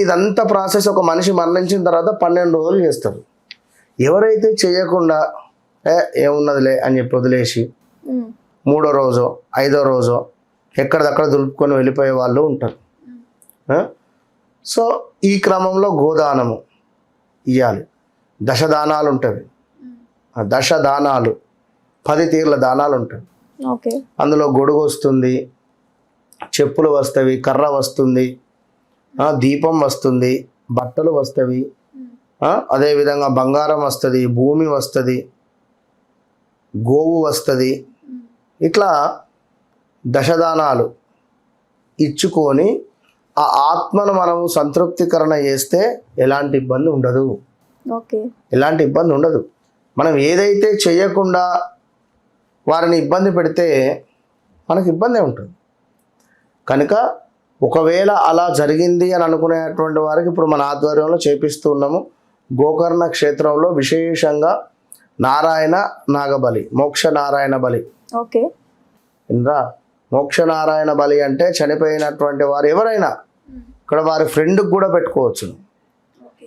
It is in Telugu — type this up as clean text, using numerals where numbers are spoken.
ఇదంతా ప్రాసెస్ ఒక మనిషి మరణించిన తర్వాత 12 రోజులు చేస్తారు. ఎవరైతే చేయకుండా ఏమున్నదిలే అని చెప్పి వదిలేసి 3వ రోజో 5వ రోజో ఎక్కడిదక్కడ దులుపుకొని వెళ్ళిపోయే వాళ్ళు ఉంటారు. సో ఈ క్రమంలో గోదానము ఇవ్వాలి. దశదానాలు ఉంటుంది. 10 దానాలు 10 తీర్ల దానాలు ఉంటాయి. అందులో గొడుగు వస్తుంది, చెప్పులు వస్తవి, కర్ర వస్తుంది, దీపం వస్తుంది, బట్టలు వస్తవి, అదేవిధంగా బంగారం వస్తుంది, భూమి వస్తుంది, గోవు వస్తుంది. ఇట్లా దశదానాలు ఇచ్చుకొని ఆ ఆత్మను మనము సంతృప్తికరణ చేస్తే ఎలాంటి ఇబ్బంది ఉండదు. ఎలాంటి ఇబ్బంది ఉండదు. మనం ఏదైతే చేయకుండా వారిని ఇబ్బంది పెడితే మనకు ఇబ్బందే ఉంటుంది. కనుక ఒకవేళ అలా జరిగింది అని అనుకునేటువంటి వారికి ఇప్పుడు మన ఆధ్వర్యంలో చేపిస్తూ ఉన్నాము. గోకర్ణ క్షేత్రంలో విశేషంగా నారాయణ నాగబలి, మోక్ష నారాయణ బలి. ఇంద్రా మోక్ష నారాయణ బలి అంటే చనిపోయినటువంటి వారు ఎవరైనా ఇక్కడ వారి ఫ్రెండ్కి కూడా పెట్టుకోవచ్చు.